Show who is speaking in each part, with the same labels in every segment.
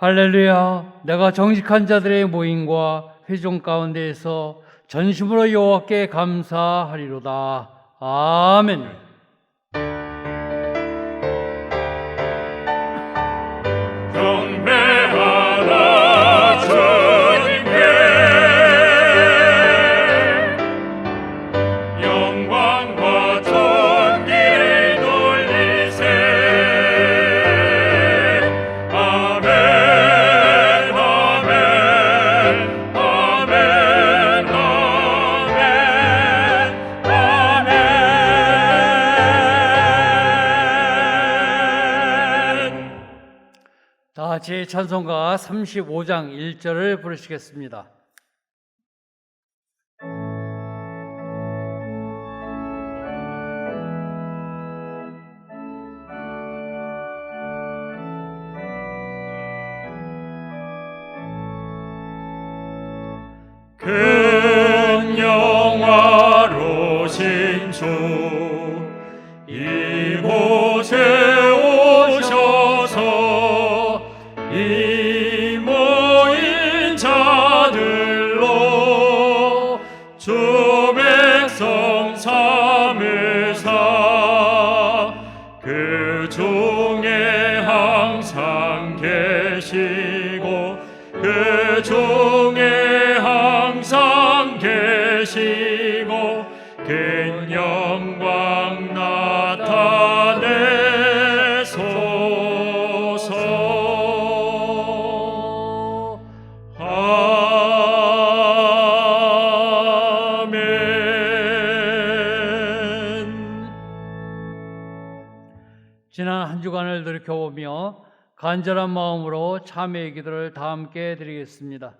Speaker 1: 할렐루야. 내가 정직한 자들의 모임과 회중 가운데에서 전심으로 여호와께 감사하리로다. 아멘.
Speaker 2: 경배하라 주님께 영광과 존귀를 돌리세. 아멘 아멘 아멘 아멘 아멘.
Speaker 1: 다 같이 찬송가 35장 1절을 부르시겠습니다.
Speaker 2: 큰 영화로신 주 이곳에 오셔서 이 모인 자들로 주 백성 삼으사 그 중에 항상 계시고 그 중에 항상 계시고 큰 영광 나타내소서. 아멘.
Speaker 1: 지난 한 주간을 돌이켜보며 간절한 마음으로 참회의 기도를 다 함께 드리겠습니다.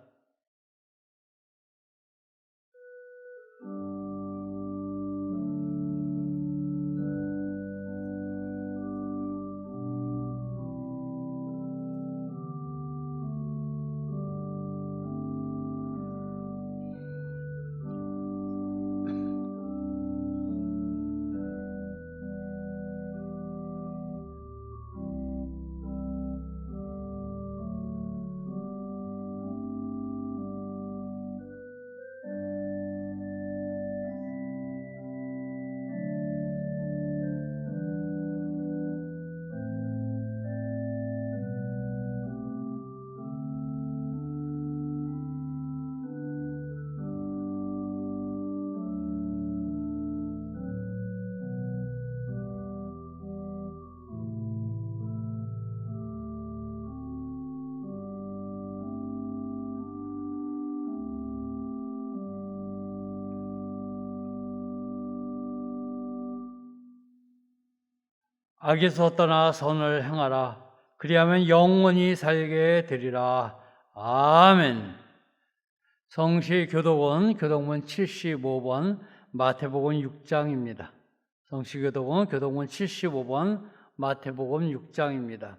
Speaker 1: 악에서 떠나 선을 행하라. 그리하면 영원히 살게 되리라. 아멘. 성시교독은 교독문 75번, 마태복음 6장입니다. 성시교독은 교독문 75번, 마태복음 6장입니다.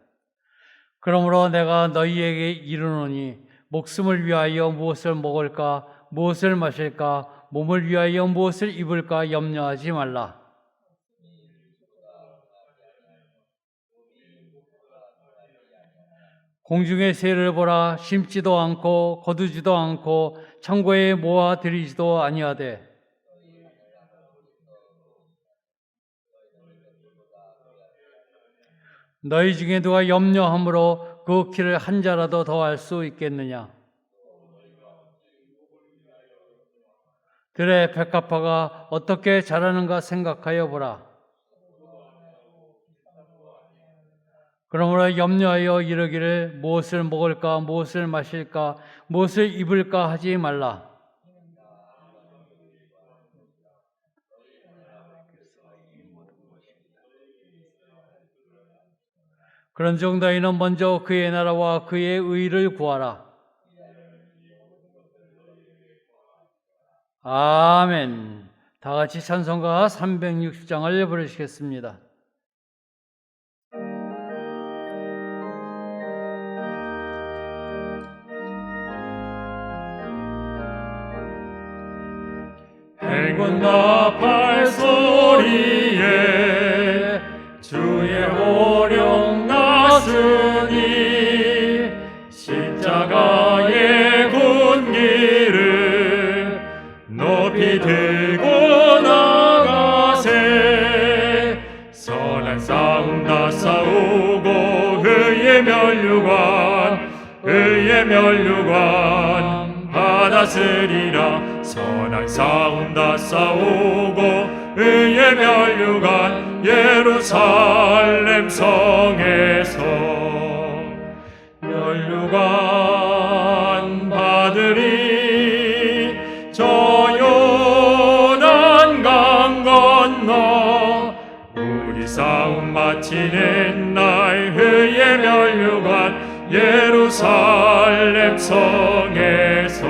Speaker 1: 그러므로 내가 너희에게 이르노니 목숨을 위하여 무엇을 먹을까, 무엇을 마실까, 몸을 위하여 무엇을 입을까 염려하지 말라. 공중의 새를 보라. 심지도 않고 거두지도 않고 창고에 모아 들이지도 아니하되 너희 중에 누가 염려함으로 그 키를 한 자라도 더할 수 있겠느냐? 들의 백합화가 어떻게 자라는가 생각하여 보라. 그러므로 염려하여 이르기를 무엇을 먹을까, 무엇을 마실까, 무엇을 입을까 하지 말라. 그런즉 너희는 먼저 그의 나라와 그의 의를 구하라. 아멘. 다 같이 찬송가 360장을 부르시겠습니다.
Speaker 2: 행군 나팔 소리에 주의 호령 나으니 의의 면류관 받았으리라. 선한 싸움 다 싸우고 의의 면류관 예루살렘 성에서 면류관 받으리. 저 요단강 건너 우리 싸움 마치는 날 의의 면류관 예루살렘 성에서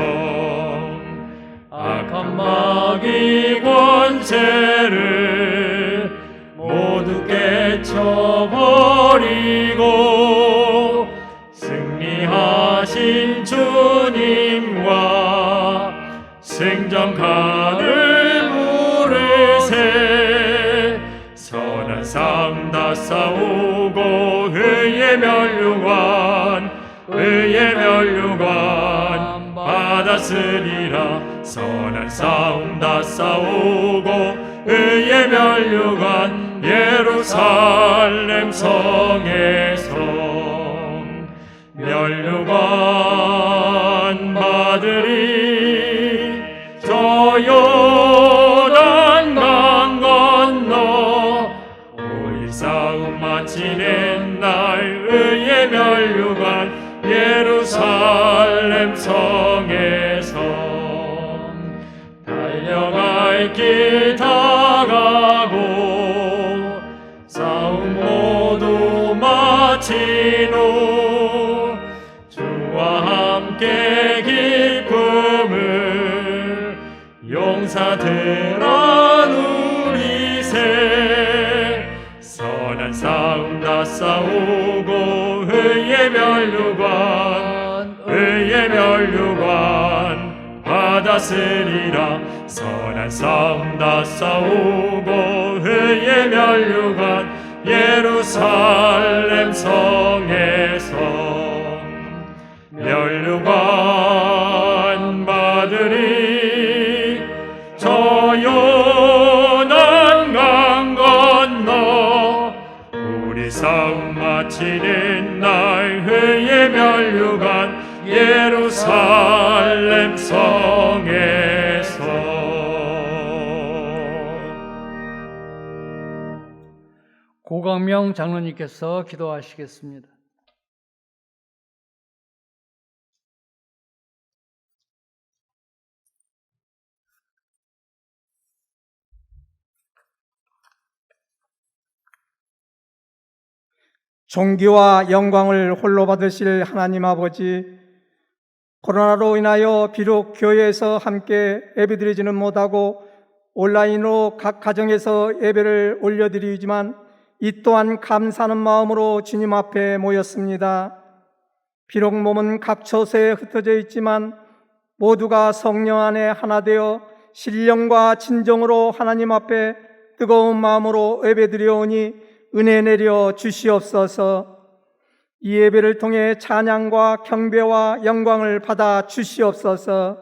Speaker 2: 악한 마귀 권세를 모두 깨쳐버리고 승리하신 주님과 승전가를 부르세. 선한 싸움 다 싸우고 의의 면류관 받았으리라. 선한 싸움 다 싸우고 의의 면류관 예루살렘 성에서 면류관 받으리. 저 요단강 건너 우리 싸움 마치는 날 의의 면류관 예루살렘 성에서 달려갈 길 다 가고 싸움 모두 마치노. 주와 함께 기쁨을 용사들아 누리세. 선한 싸움 다 싸우고 의의 면류관 받았으리라. 선한 싸움 다 싸우고 의의 면류관 예루살렘 성에서 면류관 받으리. 저 요단강 건너 우리 싸움 마치는 날 의의 면류관 예루살렘 성에서.
Speaker 1: 고강명 장로님께서 기도하시겠습니다.
Speaker 3: 존귀와 영광을 홀로 받으실 하나님 아버지, 코로나로 인하여 비록 교회에서 함께 예배드리지는 못하고 온라인으로 각 가정에서 예배를 올려드리지만 이 또한 감사하는 마음으로 주님 앞에 모였습니다. 비록 몸은 각 처소에 흩어져 있지만 모두가 성령 안에 하나 되어 신령과 진정으로 하나님 앞에 뜨거운 마음으로 예배드려오니 은혜 내려 주시옵소서. 이 예배를 통해 찬양과 경배와 영광을 받아 주시옵소서.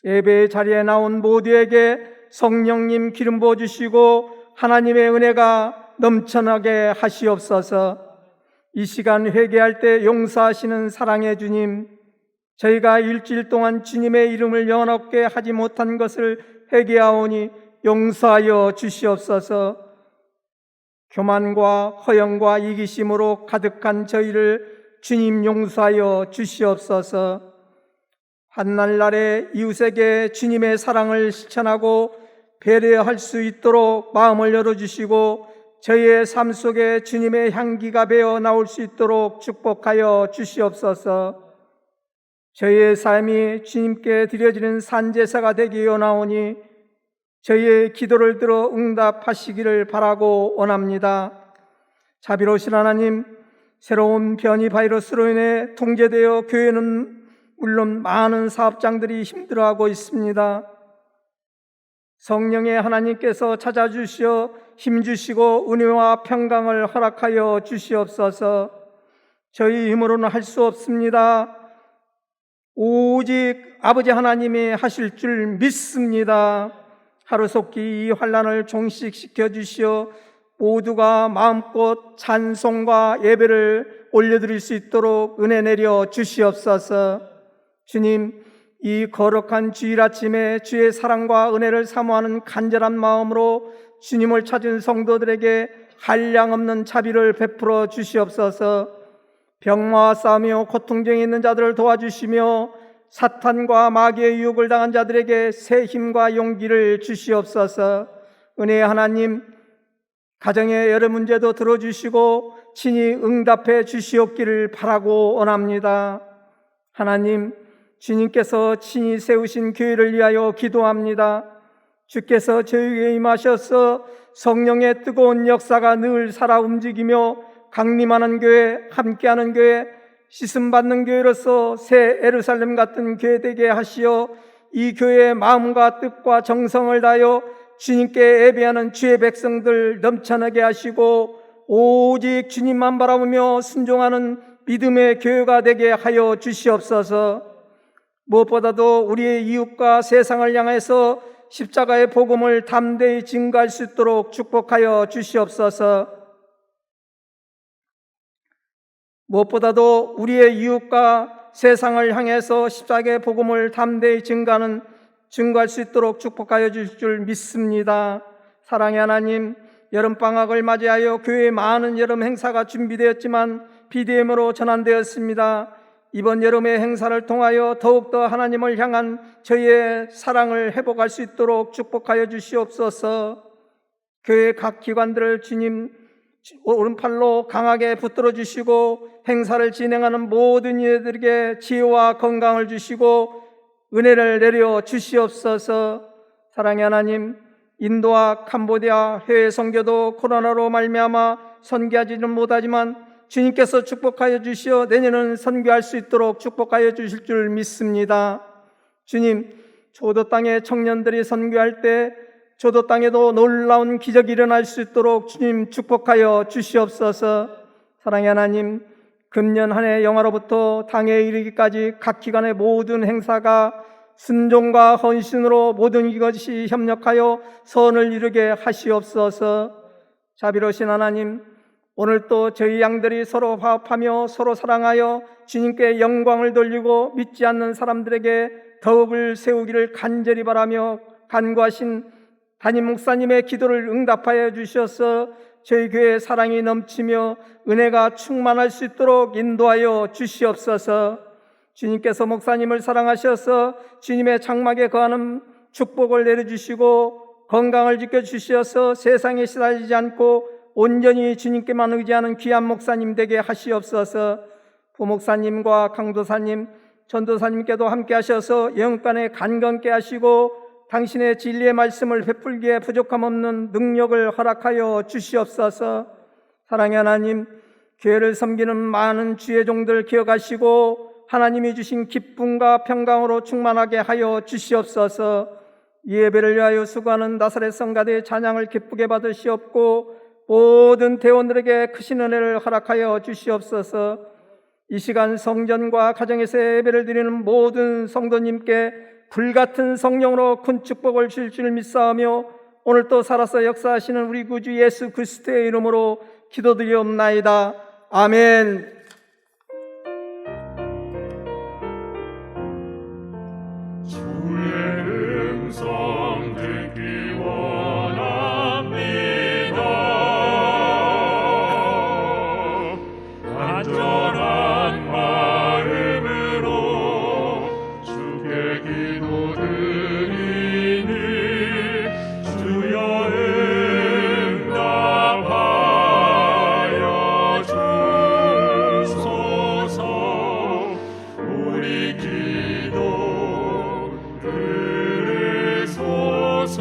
Speaker 3: 예배의 자리에 나온 모두에게 성령님 기름 부어 주시고 하나님의 은혜가 넘쳐나게 하시옵소서. 이 시간 회개할 때 용서하시는 사랑의 주님, 저희가 일주일 동안 주님의 이름을 영원하게 하지 못한 것을 회개하오니 용서하여 주시옵소서. 교만과 허영과 이기심으로 가득한 저희를 주님 용서하여 주시옵소서. 한날날에 이웃에게 주님의 사랑을 실천하고 배려할 수 있도록 마음을 열어주시고 저희의 삶 속에 주님의 향기가 배어 나올 수 있도록 축복하여 주시옵소서. 저희의 삶이 주님께 드려지는 산제사가 되기 원하오니 저희의 기도를 들어 응답하시기를 바라고 원합니다. 자비로우신 하나님, 새로운 변이 바이러스로 인해 통제되어 교회는 물론 많은 사업장들이 힘들어하고 있습니다. 성령의 하나님께서 찾아주시어 힘주시고 은혜와 평강을 허락하여 주시옵소서. 저희 힘으로는 할 수 없습니다. 오직 아버지 하나님이 하실 줄 믿습니다. 하루속히 이 환난을 종식시켜 주시어 모두가 마음껏 찬송과 예배를 올려드릴 수 있도록 은혜 내려 주시옵소서. 주님, 이 거룩한 주일 아침에 주의 사랑과 은혜를 사모하는 간절한 마음으로 주님을 찾은 성도들에게 한량없는 자비를 베풀어 주시옵소서. 병마와 싸우며 고통 중에 있는 자들을 도와주시며 사탄과 마귀의 유혹을 당한 자들에게 새 힘과 용기를 주시옵소서. 은혜의 하나님, 가정의 여러 문제도 들어주시고 친히 응답해 주시옵기를 바라고 원합니다. 하나님, 주님께서 친히 세우신 교회를 위하여 기도합니다. 주께서 저희에게 임하셔서 성령의 뜨거운 역사가 늘 살아 움직이며 강림하는 교회, 함께하는 교회, 씻음받는 교회로서 새 예루살렘 같은 교회 되게 하시어 이 교회의 마음과 뜻과 정성을 다하여 주님께 예배하는 주의 백성들 넘쳐나게 하시고 오직 주님만 바라보며 순종하는 믿음의 교회가 되게 하여 주시옵소서. 무엇보다도 우리의 이웃과 세상을 향해서 십자가의 복음을 담대히 증거할 수 있도록 축복하여 주시옵소서. 무엇보다도 우리의 이웃과 세상을 향해서 십자가의 복음을 담대히 증거할 수 있도록 축복하여 주실 줄 믿습니다. 사랑의 하나님, 여름방학을 맞이하여 교회에 많은 여름 행사가 준비되었지만 비대면으로 전환되었습니다. 이번 여름의 행사를 통하여 더욱더 하나님을 향한 저희의 사랑을 회복할 수 있도록 축복하여 주시옵소서. 교회 각 기관들을 주님 오른팔로 강하게 붙들어 주시고 행사를 진행하는 모든 이들에게 지혜와 건강을 주시고 은혜를 내려 주시옵소서. 사랑의 하나님, 인도와 캄보디아 해외 선교도 코로나로 말미암아 선교하지는 못하지만 주님께서 축복하여 주시어 내년은 선교할 수 있도록 축복하여 주실 줄 믿습니다. 주님, 조도 땅의 청년들이 선교할 때 조도 땅에도 놀라운 기적이 일어날 수 있도록 주님 축복하여 주시옵소서. 사랑의 하나님, 금년 한 해 영화로부터 당해에 이르기까지 각 기관의 모든 행사가 순종과 헌신으로 모든 이것이 협력하여 선을 이루게 하시옵소서. 자비로우신 하나님, 오늘 또 저희 양들이 서로 화합하며 서로 사랑하여 주님께 영광을 돌리고 믿지 않는 사람들에게 더욱을 세우기를 간절히 바라며 간구하신 담임 목사님의 기도를 응답하여 주셔서 저희 교회의 사랑이 넘치며 은혜가 충만할 수 있도록 인도하여 주시옵소서. 주님께서 목사님을 사랑하셔서 주님의 장막에 거하는 축복을 내려주시고 건강을 지켜주셔서 세상에 시달리지 않고 온전히 주님께만 의지하는 귀한 목사님 되게 하시옵소서. 부목사님과 강도사님, 전도사님께도 함께 하셔서 영육간에 간건케 하시고 당신의 진리의 말씀을 베풀기에 부족함 없는 능력을 허락하여 주시옵소서. 사랑의 하나님, 교회를 섬기는 많은 주의 종들 기억하시고 하나님이 주신 기쁨과 평강으로 충만하게 하여 주시옵소서. 이 예배를 위하여 수고하는 나사렛 성가대의 찬양을 기쁘게 받으시옵고 모든 대원들에게 크신 은혜를 허락하여 주시옵소서. 이 시간 성전과 가정에서 예배를 드리는 모든 성도님께 불같은 성령으로 큰 축복을 주실 줄 믿사오며 오늘 또 살아서 역사하시는 우리 구주 예수 그리스도의 이름으로 기도드리옵나이다. 아멘.
Speaker 2: 주의 음성 듣기 원합니다. 간절한 마음으로 주께 기도드리니 주여 응답하여 주소서. 우리 기도 들으소서.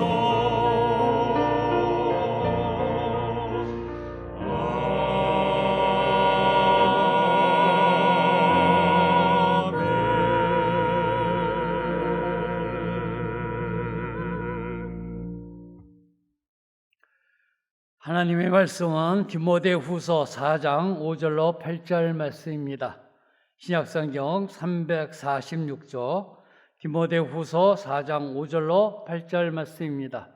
Speaker 1: 하나님의 말씀은 디모데후서 4장 5절로 8절 말씀입니다. 신약성경 346조 디모데후서 4장 5절로 8절 말씀입니다.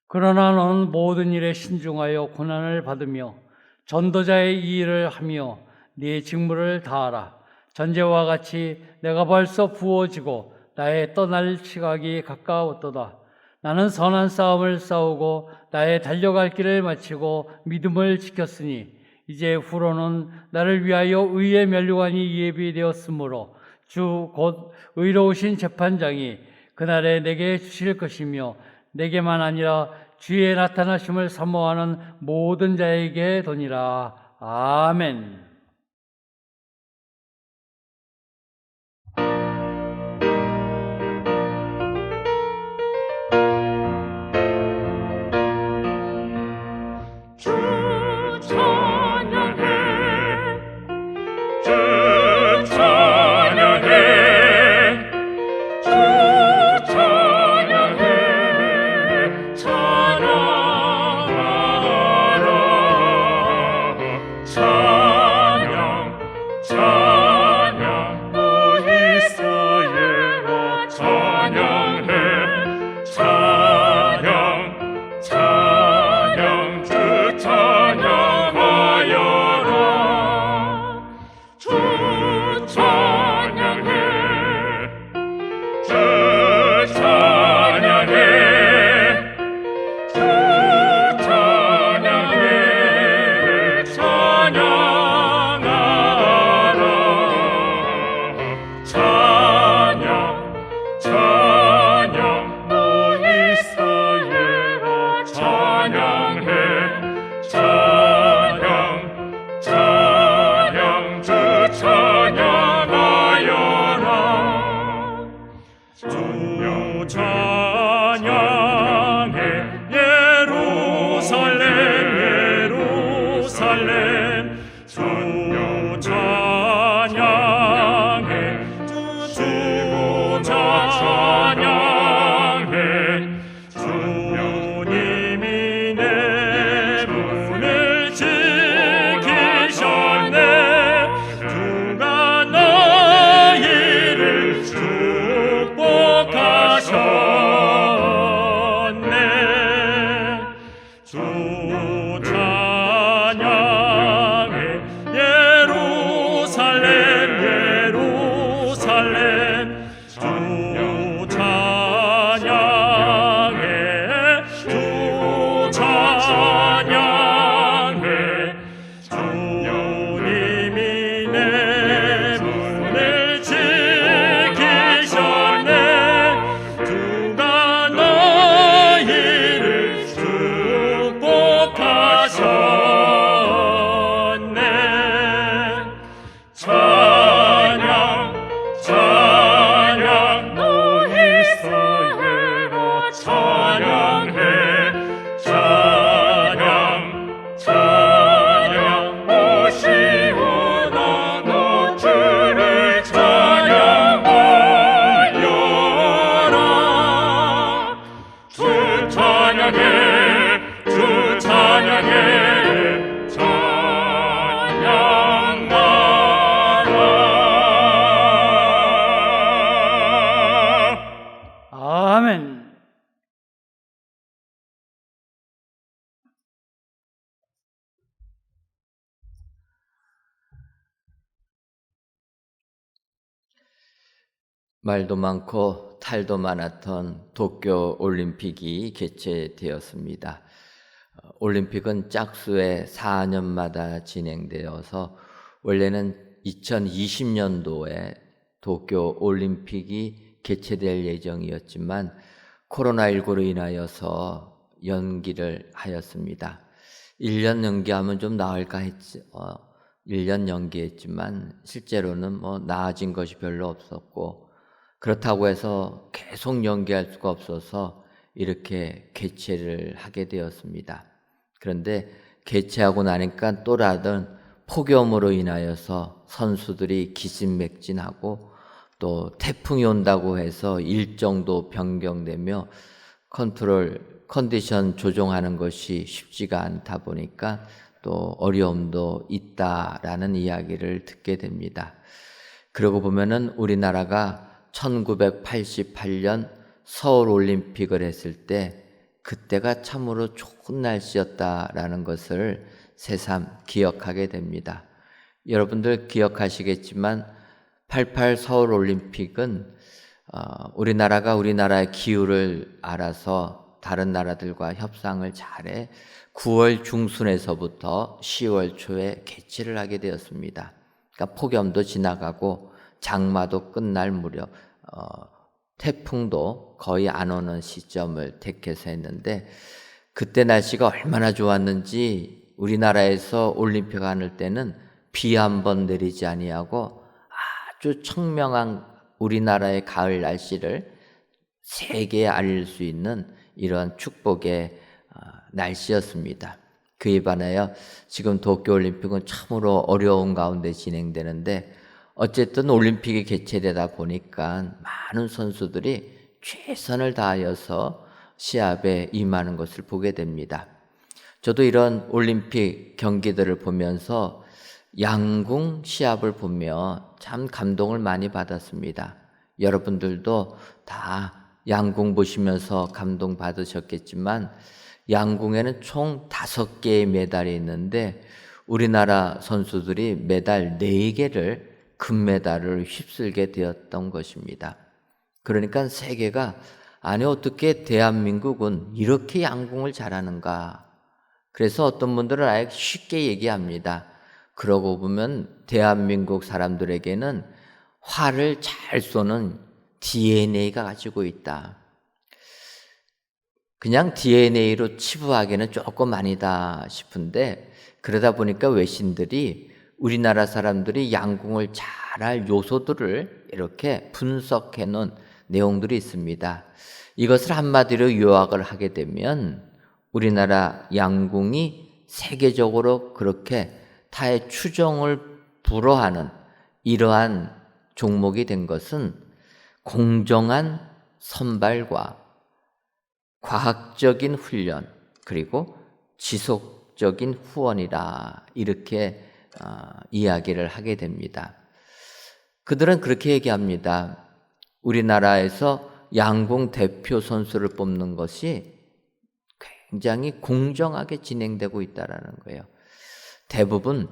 Speaker 1: 그러나 너는 모든 일에 신중하여 고난을 받으며 전도자의 이 일을 하며 네 직무를 다하라. 전제와 같이 내가 벌써 부어지고 나의 떠날 시각이 가까웠도다. 나는 선한 싸움을 싸우고 나의 달려갈 길을 마치고 믿음을 지켰으니 이제 후로는 나를 위하여 의의 면류관이 예비되었으므로 주 곧 의로우신 재판장이 그날에 내게 주실 것이며 내게만 아니라 주의 나타나심을 사모하는 모든 자에게 도니라. 아멘.
Speaker 2: 주 찬양해 주 찬양해 주 찬양해 찬양하라 찬양 찬양 오 이스라엘아 찬양해 찬양 찬양 주 찬양하여라 주 찬양해 주 찬양해 주 찬양해 찬양하라 찬양 찬양 오 이스라엘아 찬양해 찬양 찬양 주 찬양하여라 주 찬양해 예루살렘 예루살렘 주 찬양해 주 찬양해 주님이 내 문을 지키셨네 주가 너희를 축복하셨네 주 찬양해 예루살렘 예루살렘 주 찬양해 주 찬양해 주님이 내 문을 지키셨네 주가 너희를 축복하셨네 찬양 찬양 너 이스라엘아 찬양해 찬양 찬양 오 시온아 너 주를 찬양하여라 주 찬양해 주 찬양해 찬양하라
Speaker 1: 아멘.
Speaker 4: 말도 많고 탈도 많았던 도쿄 올림픽이 개최되었습니다. 올림픽은 짝수에 4년마다 진행되어서 원래는 2020년도에 도쿄 올림픽이 개최될 예정이었지만 코로나19로 인하여서 연기를 하였습니다. 1년 연기하면 좀 나을까 했지. 1년 연기했지만 실제로는 나아진 것이 별로 없었고 그렇다고 해서 계속 연기할 수가 없어서 이렇게 개최를 하게 되었습니다. 그런데 개최하고 나니까 또 다른 폭염으로 인하여서 선수들이 기진맥진하고 또 태풍이 온다고 해서 일정도 변경되며 컨디션 조정하는 것이 쉽지가 않다 보니까 또 어려움도 있다라는 이야기를 듣게 됩니다. 그러고 보면은 우리나라가 1988년 서울 올림픽을 했을 때 그때가 참으로 좋은 날씨였다라는 것을 새삼 기억하게 됩니다. 여러분들 기억하시겠지만 88 서울 올림픽은 우리나라가 우리나라의 기후를 알아서 다른 나라들과 협상을 잘해 9월 중순에서부터 10월 초에 개최를 하게 되었습니다. 그러니까 폭염도 지나가고 장마도 끝날 무렵 태풍도 거의 안 오는 시점을 택해서 했는데, 그때 날씨가 얼마나 좋았는지 우리나라에서 올림픽 하는 때는 비 한 번 내리지 아니하고 아주 청명한 우리나라의 가을 날씨를 세계에 알릴 수 있는 이러한 축복의 날씨였습니다. 그에 반하여 지금 도쿄올림픽은 참으로 어려운 가운데 진행되는데, 어쨌든 올림픽이 개최되다 보니까 많은 선수들이 최선을 다하여서 시합에 임하는 것을 보게 됩니다. 저도 이런 올림픽 경기들을 보면서 양궁 시합을 보며 참 감동을 많이 받았습니다. 여러분들도 다 양궁 보시면서 감동 받으셨겠지만, 양궁에는 총 5개의 메달이 있는데 우리나라 선수들이 메달 4개를 금메달을 휩쓸게 되었던 것입니다. 그러니까 세계가 아니 어떻게 대한민국은 이렇게 양궁을 잘하는가. 그래서 어떤 분들은 아예 쉽게 얘기합니다. 그러고 보면 대한민국 사람들에게는 활을 잘 쏘는 DNA가 가지고 있다. 그냥 DNA로 치부하기는 조금 아니다 싶은데, 그러다 보니까 외신들이 우리나라 사람들이 양궁을 잘할 요소들을 이렇게 분석해 놓은 내용들이 있습니다. 이것을 한마디로 요약을 하게 되면 우리나라 양궁이 세계적으로 그렇게 타의 추종을 불허하는 이러한 종목이 된 것은 공정한 선발과 과학적인 훈련 그리고 지속적인 후원이라, 이렇게 이야기를 하게 됩니다. 그들은 그렇게 얘기합니다. 우리나라에서 양궁 대표 선수를 뽑는 것이 굉장히 공정하게 진행되고 있다는 거예요. 대부분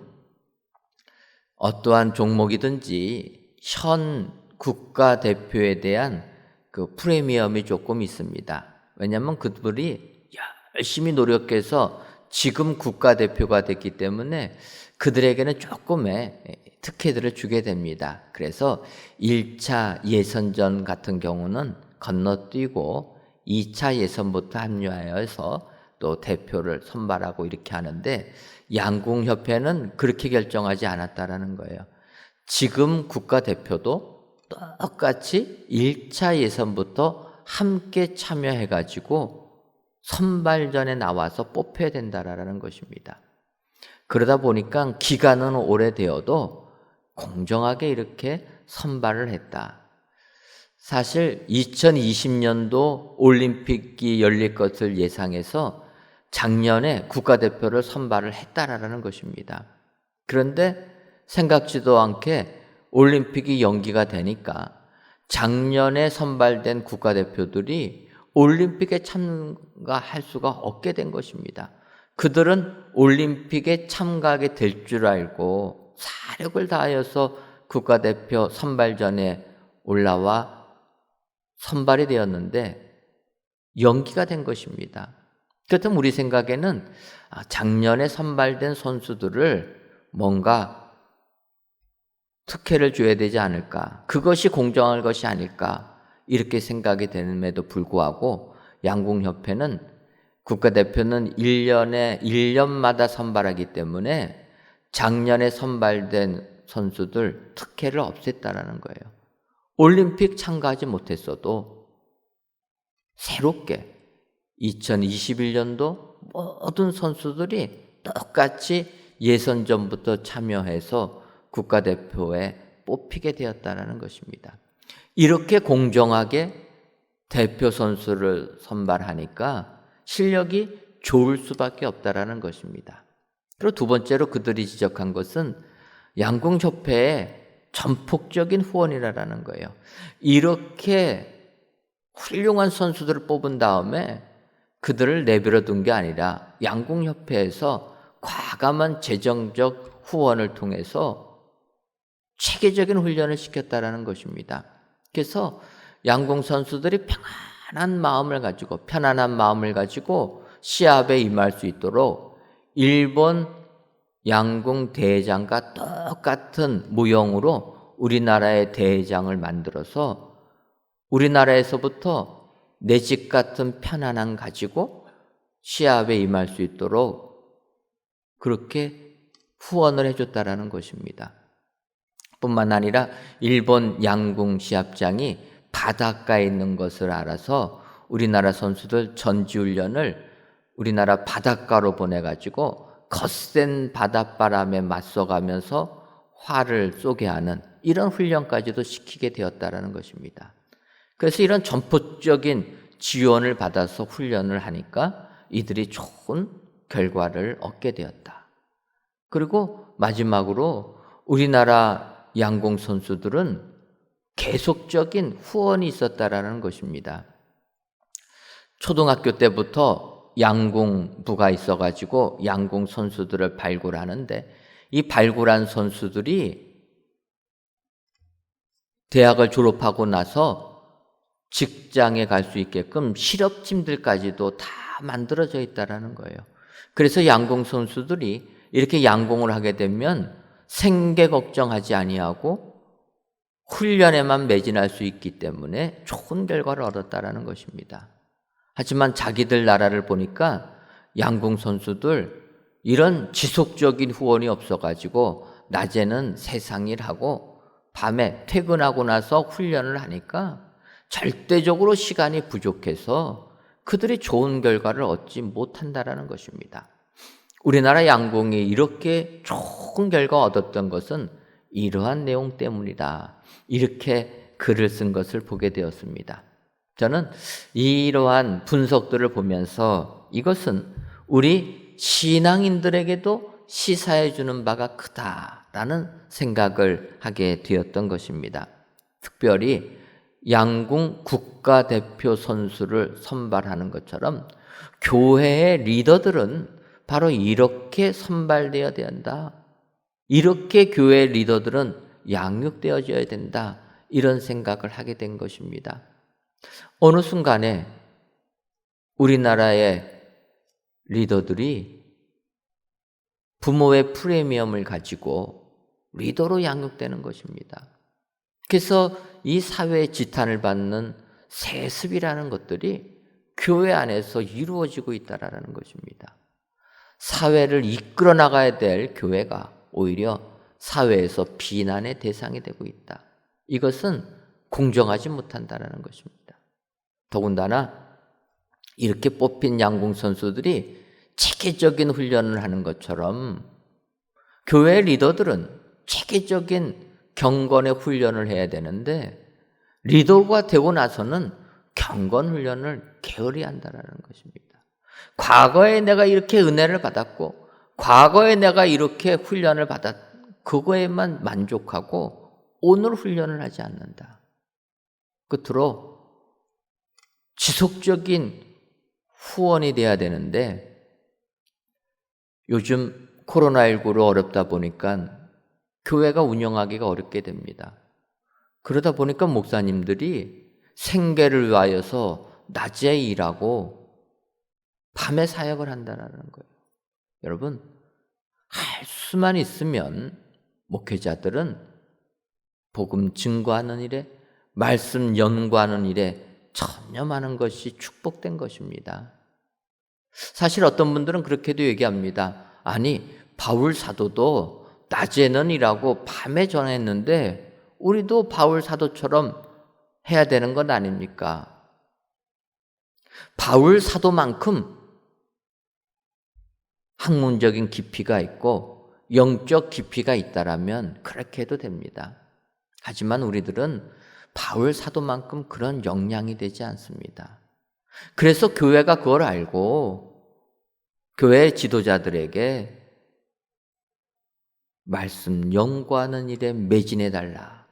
Speaker 4: 어떠한 종목이든지 현 국가대표에 대한 그 프리미엄이 조금 있습니다. 왜냐하면 그들이 열심히 노력해서 지금 국가대표가 됐기 때문에 그들에게는 조금의 특혜들을 주게 됩니다. 그래서 1차 예선전 같은 경우는 건너뛰고 2차 예선부터 합류하여서 또 대표를 선발하고 이렇게 하는데, 양궁협회는 그렇게 결정하지 않았다라는 거예요. 지금 국가대표도 똑같이 1차 예선부터 함께 참여해가지고 선발전에 나와서 뽑혀야 된다라는 것입니다. 그러다 보니까 기간은 오래되어도 공정하게 이렇게 선발을 했다. 사실 2020년도 올림픽이 열릴 것을 예상해서 작년에 국가대표를 선발을 했다라는 것입니다. 그런데 생각지도 않게 올림픽이 연기가 되니까 작년에 선발된 국가대표들이 올림픽에 참가할 수가 없게 된 것입니다. 그들은 올림픽에 참가하게 될 줄 알고 사력을 다하여서 국가대표 선발전에 올라와 선발이 되었는데 연기가 된 것입니다. 그렇다면 우리 생각에는 작년에 선발된 선수들을 뭔가 특혜를 줘야 되지 않을까, 그것이 공정한 것이 아닐까, 이렇게 생각이 되는데도 불구하고 양궁협회는 국가대표는 1년마다 선발하기 때문에 작년에 선발된 선수들 특혜를 없앴다라는 거예요. 올림픽 참가하지 못했어도 새롭게 2021년도 모든 선수들이 똑같이 예선전부터 참여해서 국가대표에 뽑히게 되었다는 것입니다. 이렇게 공정하게 대표 선수를 선발하니까 실력이 좋을 수밖에 없다라는 것입니다. 그리고 두 번째로 그들이 지적한 것은 양궁협회의 전폭적인 후원이라는 거예요. 이렇게 훌륭한 선수들을 뽑은 다음에 그들을 내버려 둔 게 아니라 양궁협회에서 과감한 재정적 후원을 통해서 체계적인 훈련을 시켰다라는 것입니다. 그래서 양궁 선수들이 편안한 마음을 가지고 시합에 임할 수 있도록 일본 양궁 대회장과 똑같은 모형으로 우리나라의 대회장을 만들어서 우리나라에서부터 내 집 같은 편안함 가지고 시합에 임할 수 있도록 그렇게 후원을 해줬다라는 것입니다. 뿐만 아니라 일본 양궁 시합장이 바닷가에 있는 것을 알아서 우리나라 선수들 전지훈련을 우리나라 바닷가로 보내가지고 거센 바닷바람에 맞서가면서 활을 쏘게 하는 이런 훈련까지도 시키게 되었다라는 것입니다. 그래서 이런 전폭적인 지원을 받아서 훈련을 하니까 이들이 좋은 결과를 얻게 되었다. 그리고 마지막으로 우리나라 양궁 선수들은 계속적인 후원이 있었다라는 것입니다. 초등학교 때부터 양궁부가 있어가지고 양궁 선수들을 발굴하는데 이 발굴한 선수들이 대학을 졸업하고 나서 직장에 갈 수 있게끔 실업팀들까지도 다 만들어져 있다라는 거예요. 그래서 양궁 선수들이 이렇게 양궁을 하게 되면 생계 걱정하지 아니하고 훈련에만 매진할 수 있기 때문에 좋은 결과를 얻었다라는 것입니다. 하지만 자기들 나라를 보니까 양궁 선수들 이런 지속적인 후원이 없어가지고 낮에는 세상 일하고 밤에 퇴근하고 나서 훈련을 하니까 절대적으로 시간이 부족해서 그들이 좋은 결과를 얻지 못한다라는 것입니다. 우리나라 양궁이 이렇게 좋은 결과 얻었던 것은 이러한 내용 때문이다. 이렇게 글을 쓴 것을 보게 되었습니다. 저는 이러한 분석들을 보면서 이것은 우리 신앙인들에게도 시사해 주는 바가 크다라는 생각을 하게 되었던 것입니다. 특별히 양궁 국가대표 선수를 선발하는 것처럼 교회의 리더들은 바로 이렇게 선발되어야 된다. 이렇게 교회 리더들은 양육되어져야 된다. 이런 생각을 하게 된 것입니다. 어느 순간에 우리나라의 리더들이 부모의 프리미엄을 가지고 리더로 양육되는 것입니다. 그래서 이 사회의 지탄을 받는 세습이라는 것들이 교회 안에서 이루어지고 있다는 것입니다. 사회를 이끌어 나가야 될 교회가 오히려 사회에서 비난의 대상이 되고 있다. 이것은 공정하지 못한다는 것입니다. 더군다나 이렇게 뽑힌 양궁 선수들이 체계적인 훈련을 하는 것처럼 교회 리더들은 체계적인 경건의 훈련을 해야 되는데 리더가 되고 나서는 경건 훈련을 게을리 한다는 것입니다. 과거에 내가 이렇게 은혜를 받았고 과거에 내가 이렇게 훈련을 그거에만 만족하고 오늘 훈련을 하지 않는다. 끝으로 지속적인 후원이 돼야 되는데 요즘 코로나19로 어렵다 보니까 교회가 운영하기가 어렵게 됩니다. 그러다 보니까 목사님들이 생계를 위하여서 낮에 일하고 밤에 사역을 한다는 거예요. 여러분, 할 수만 있으면 목회자들은 복음 증거하는 일에 말씀 연구하는 일에 전념하는 것이 축복된 것입니다. 사실 어떤 분들은 그렇게도 얘기합니다. 아니, 바울 사도도 낮에는 일하고 밤에 전했는데 우리도 바울 사도처럼 해야 되는 건 아닙니까? 바울 사도만큼 학문적인 깊이가 있고 영적 깊이가 있다라면 그렇게 해도 됩니다. 하지만 우리들은 바울 사도만큼 그런 역량이 되지 않습니다. 그래서 교회가 그걸 알고 교회 지도자들에게 말씀 연구하는 일에 매진해달라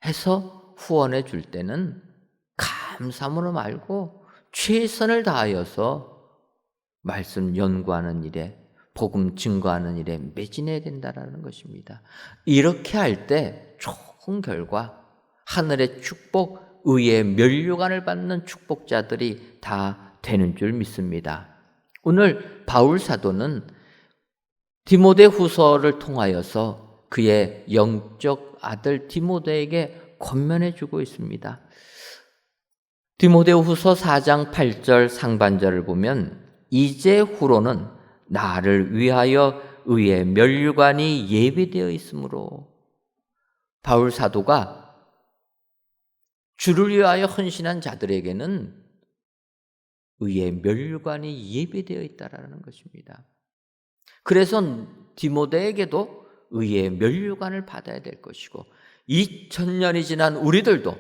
Speaker 4: 해서 후원해 줄 때는 감사함으로 말고 최선을 다하여서 말씀 연구하는 일에, 복음 증거하는 일에 매진해야 된다라는 것입니다. 이렇게 할 때 좋은 결과, 하늘의 축복, 의의 면류관을 받는 축복자들이 다 되는 줄 믿습니다. 오늘 바울 사도는 디모데 후서를 통하여서 그의 영적 아들 디모데에게 권면해 주고 있습니다. 디모데 후서 4장 8절 상반절을 보면 이제 후로는 나를 위하여 의의 면류관이 예비되어 있으므로, 바울 사도가 주를 위하여 헌신한 자들에게는 의의 면류관이 예비되어 있다라는 것입니다. 그래서 디모데에게도 의의 면류관을 받아야 될 것이고, 2000년이 지난 우리들도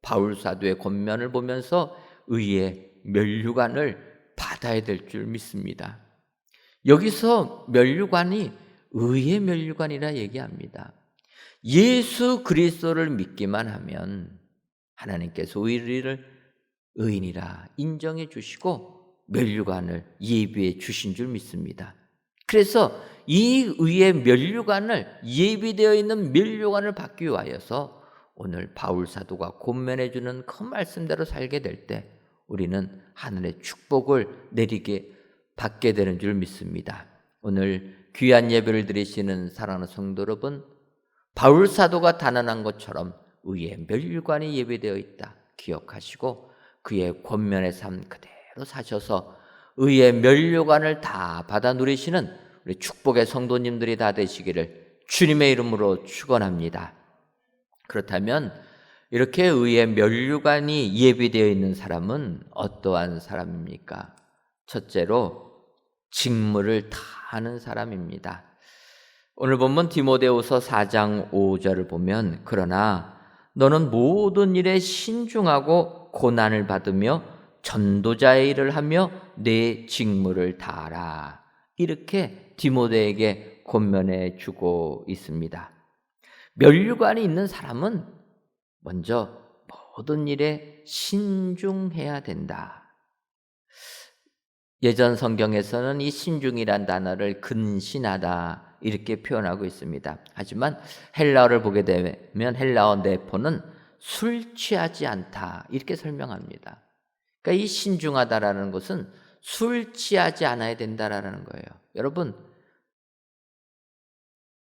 Speaker 4: 바울 사도의 권면을 보면서 의의 면류관을 받아야 될 줄 믿습니다. 여기서 면류관이 의의 면류관이라 얘기합니다. 예수 그리스도를 믿기만 하면 하나님께서 우리를 의인이라 인정해 주시고 면류관을 예비해 주신 줄 믿습니다. 그래서 이 의의 면류관을, 예비되어 있는 면류관을 받기 위하여서 오늘 바울 사도가 권면해 주는 그 말씀대로 살게 될 때 우리는 하늘의 축복을 받게 되는 줄 믿습니다. 오늘 귀한 예배를 드리시는 사랑하는 성도 여러분, 바울 사도가 단언한 것처럼 의의 면류관이 예비되어 있다 기억하시고 그의 권면의 삶 그대로 사셔서 의의 면류관을 다 받아 누리시는 우리 축복의 성도님들이 다 되시기를 주님의 이름으로 축원합니다. 그렇다면 이렇게 의의 면류관이 예비되어 있는 사람은 어떠한 사람입니까? 첫째로 직무를 다하는 사람입니다. 오늘 본문 디모데후서 4장 5절을 보면 그러나 너는 모든 일에 신중하고 고난을 받으며 전도자의 일을 하며 내 직무를 다하라, 이렇게 디모데에게 권면해 주고 있습니다. 면류관이 있는 사람은 먼저 모든 일에 신중해야 된다. 예전 성경에서는 이 신중이란 단어를 근신하다 이렇게 표현하고 있습니다. 하지만 헬라어를 보게 되면 헬라어 네포는 술 취하지 않다 이렇게 설명합니다. 그러니까 이 신중하다라는 것은 술 취하지 않아야 된다라는 거예요. 여러분,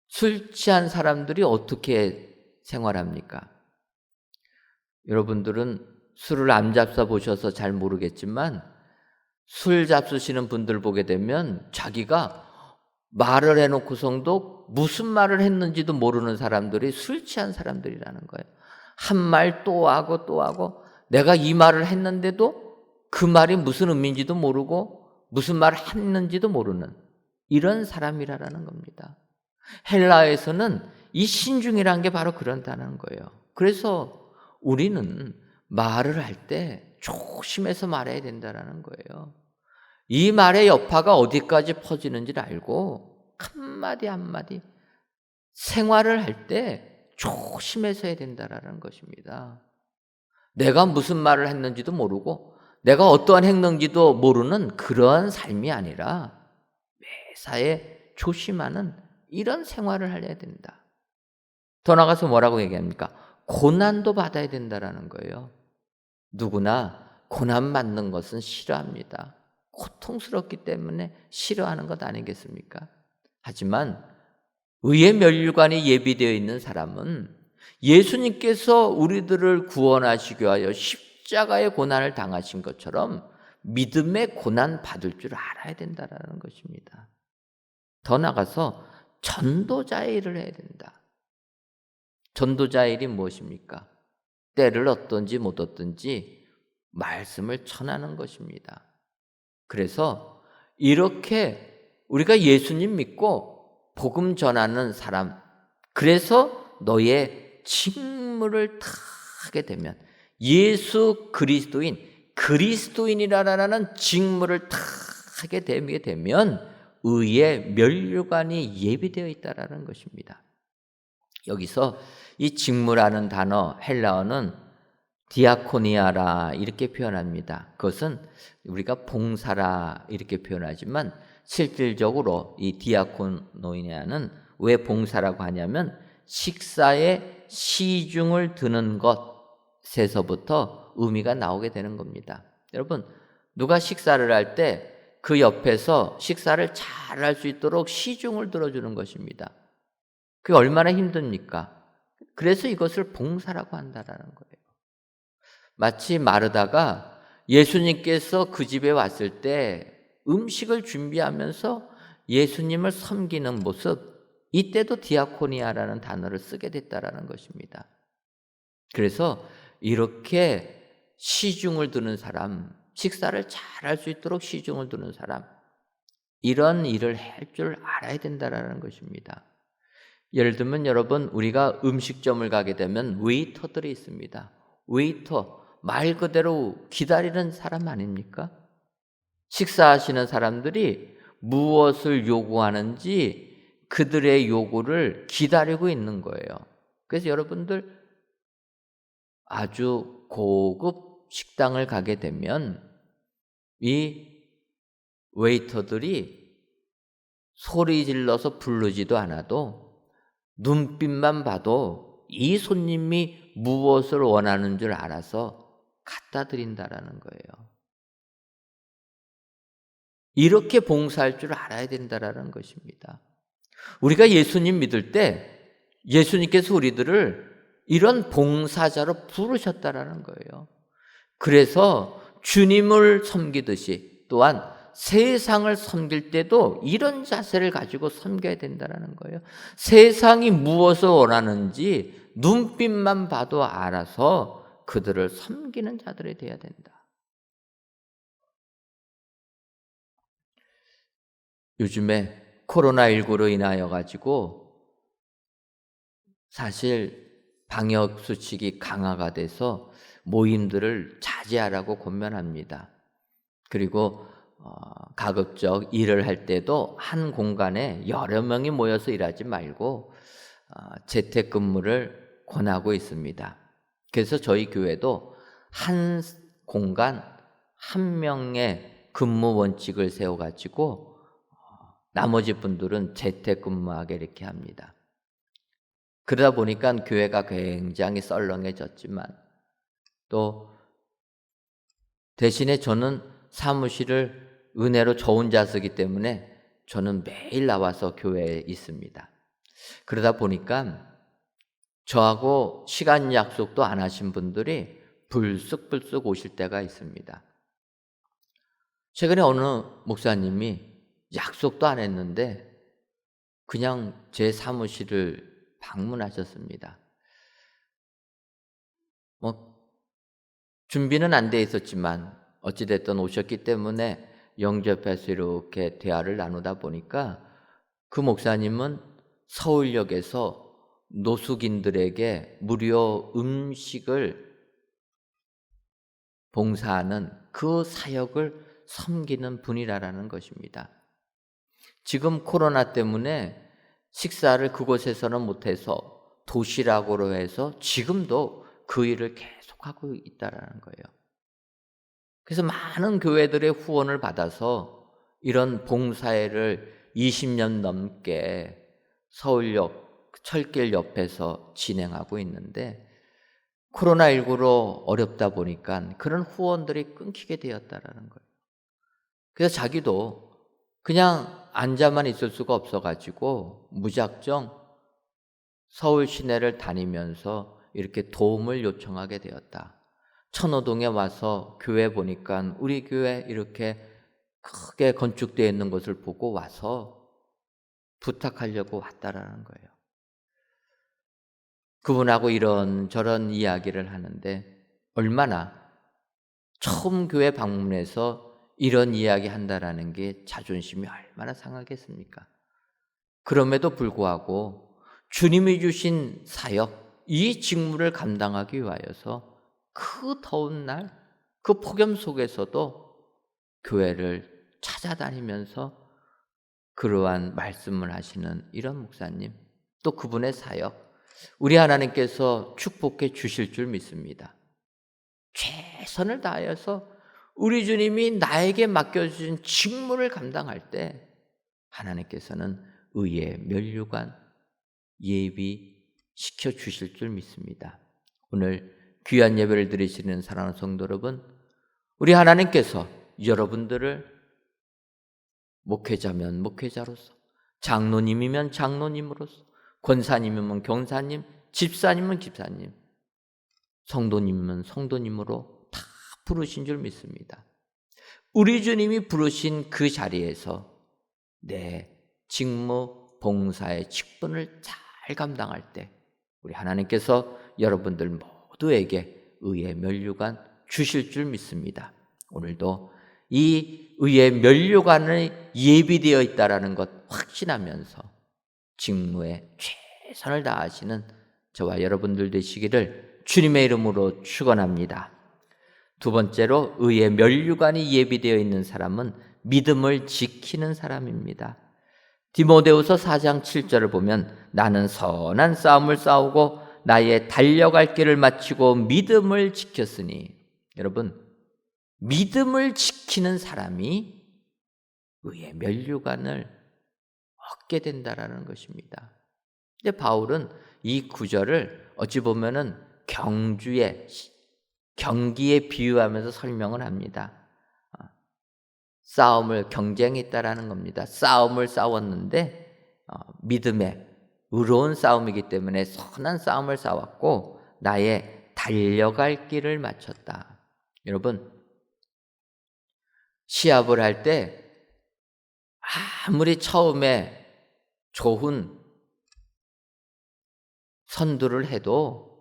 Speaker 4: 술 취한 사람들이 어떻게 생활합니까? 여러분들은 술을 안 잡숴 보셔서 잘 모르겠지만 술 잡수시는 분들 보게 되면 자기가 말을 해놓고서도 무슨 말을 했는지도 모르는 사람들이 술 취한 사람들이라는 거예요. 한 말 또 하고 또 하고, 내가 이 말을 했는데도 그 말이 무슨 의미인지도 모르고 무슨 말을 했는지도 모르는 이런 사람이라는 겁니다. 헬라에서는 이 신중이라는 게 바로 그런다는 거예요. 그래서 우리는 말을 할 때 조심해서 말해야 된다는 거예요. 이 말의 여파가 어디까지 퍼지는지를 알고 한마디 한마디 생활을 할 때 조심해서 해야 된다는 것입니다. 내가 무슨 말을 했는지도 모르고 내가 어떠한 행동인지도 모르는 그러한 삶이 아니라 매사에 조심하는 이런 생활을 해야 된다. 더 나아가서 뭐라고 얘기합니까? 고난도 받아야 된다는 거예요. 누구나 고난 받는 것은 싫어합니다. 고통스럽기 때문에 싫어하는 것 아니겠습니까? 하지만 의의 면류관이 예비되어 있는 사람은 예수님께서 우리들을 구원하시기 위하여 십자가의 고난을 당하신 것처럼 믿음의 고난 받을 줄 알아야 된다는 것입니다. 더 나아가서 전도자의 일을 해야 된다. 전도자의 일이 무엇입니까? 때를 얻든지 못 얻든지 말씀을 전하는 것입니다. 그래서 이렇게 우리가 예수님 믿고 복음 전하는 사람, 그래서 너의 직무를 다 하게 되면 예수 그리스도인이라는 직무를 다 하게 되면 의의 면류관이 예비되어 있다라는 것입니다. 여기서 이 직무라는 단어 헬라어는 디아코니아라 이렇게 표현합니다. 그것은 우리가 봉사라 이렇게 표현하지만 실질적으로 이 디아코니아는 왜 봉사라고 하냐면 식사에 시중을 드는 것에서부터 의미가 나오게 되는 겁니다. 여러분, 누가 식사를 할 때 그 옆에서 식사를 잘 할 수 있도록 시중을 들어주는 것입니다. 그게 얼마나 힘듭니까? 그래서 이것을 봉사라고 한다라는 거예요. 마치 마르다가 예수님께서 그 집에 왔을 때 음식을 준비하면서 예수님을 섬기는 모습, 이때도 디아코니아라는 단어를 쓰게 됐다라는 것입니다. 그래서 이렇게 시중을 두는 사람, 식사를 잘 할 수 있도록 시중을 두는 사람, 이런 일을 할 줄 알아야 된다라는 것입니다. 예를 들면 여러분, 우리가 음식점을 가게 되면 웨이터들이 있습니다. 웨이터, 말 그대로 기다리는 사람 아닙니까? 식사하시는 사람들이 무엇을 요구하는지 그들의 요구를 기다리고 있는 거예요. 그래서 여러분들 아주 고급 식당을 가게 되면 이 웨이터들이 소리 질러서 부르지도 않아도 눈빛만 봐도 이 손님이 무엇을 원하는 줄 알아서 갖다 드린다라는 거예요. 이렇게 봉사할 줄 알아야 된다라는 것입니다. 우리가 예수님 믿을 때 예수님께서 우리들을 이런 봉사자로 부르셨다라는 거예요. 그래서 주님을 섬기듯이 또한 세상을 섬길 때도 이런 자세를 가지고 섬겨야 된다는 거예요. 세상이 무엇을 원하는지 눈빛만 봐도 알아서 그들을 섬기는 자들이 되어야 된다. 요즘에 코로나19로 인하여 가지고 사실 방역 수칙이 강화가 돼서 모임들을 자제하라고 권면합니다. 그리고 가급적 일을 할 때도 한 공간에 여러 명이 모여서 일하지 말고 재택근무를 권하고 있습니다. 그래서 저희 교회도 한 공간 한 명의 근무 원칙을 세워가지고 나머지 분들은 재택근무하게 이렇게 합니다. 그러다 보니까 교회가 굉장히 썰렁해졌지만 또 대신에 저는 사무실을 은혜로 저 혼자 쓰기 때문에 저는 매일 나와서 교회에 있습니다. 그러다 보니까 저하고 시간 약속도 안 하신 분들이 불쑥불쑥 오실 때가 있습니다. 최근에 어느 목사님이 약속도 안 했는데 그냥 제 사무실을 방문하셨습니다. 준비는 안 돼 있었지만 어찌됐든 오셨기 때문에 영접해서 이렇게 대화를 나누다 보니까 그 목사님은 서울역에서 노숙인들에게 무료 음식을 봉사하는 그 사역을 섬기는 분이라는 것입니다. 지금 코로나 때문에 식사를 그곳에서는 못해서 도시락으로 해서 지금도 그 일을 계속하고 있다는 거예요. 그래서 많은 교회들의 후원을 받아서 이런 봉사회를 20년 넘게 서울역 철길 옆에서 진행하고 있는데 코로나19로 어렵다 보니까 그런 후원들이 끊기게 되었다는 거예요. 그래서 자기도 그냥 앉아만 있을 수가 없어가지고 무작정 서울 시내를 다니면서 이렇게 도움을 요청하게 되었다. 천호동에 와서 교회 보니까 우리 교회 이렇게 크게 건축되어 있는 것을 보고 와서 부탁하려고 왔다라는 거예요. 그분하고 이런저런 이야기를 하는데 얼마나 처음 교회 방문해서 이런 이야기 한다라는 게 자존심이 얼마나 상하겠습니까? 그럼에도 불구하고 주님이 주신 사역, 이 직무를 감당하기 위하여서 그 더운 날, 그 폭염 속에서도 교회를 찾아다니면서 그러한 말씀을 하시는 이런 목사님, 또 그분의 사역, 우리 하나님께서 축복해 주실 줄 믿습니다. 최선을 다하여서 우리 주님이 나에게 맡겨주신 직무를 감당할 때 하나님께서는 의의 면류관 예비시켜 주실 줄 믿습니다. 오늘 귀한 예배를 드리시는 사랑하는 성도 여러분, 우리 하나님께서 여러분들을 목회자면 목회자로서, 장로님이면 장로님으로서, 권사님이면 권사님, 집사님은 집사님, 성도님이면 성도님으로 다 부르신 줄 믿습니다. 우리 주님이 부르신 그 자리에서 내 직무, 봉사의 직분을 잘 감당할 때 우리 하나님께서 여러분들 모두에게 의의 면류관 주실 줄 믿습니다. 오늘도 이 의의 면류관이 예비되어 있다는 것 확신하면서 직무에 최선을 다하시는 저와 여러분들 되시기를 주님의 이름으로 축원합니다. 두 번째로 의의 면류관이 예비되어 있는 사람은 믿음을 지키는 사람입니다. 디모데후서 4장 7절을 보면 나는 선한 싸움을 싸우고 나의 달려갈 길을 마치고 믿음을 지켰으니, 여러분, 믿음을 지키는 사람이 의의 면류관을 얻게 된다라는 것입니다. 근데 바울은 이 구절을 어찌 보면은 경기에 비유하면서 설명을 합니다. 싸움을 경쟁했다라는 겁니다. 싸움을 싸웠는데 믿음의 의로운 싸움이기 때문에 선한 싸움을 싸웠고 나의 달려갈 길을 마쳤다. 여러분, 시합을 할 때 아무리 처음에 좋은 선두를 해도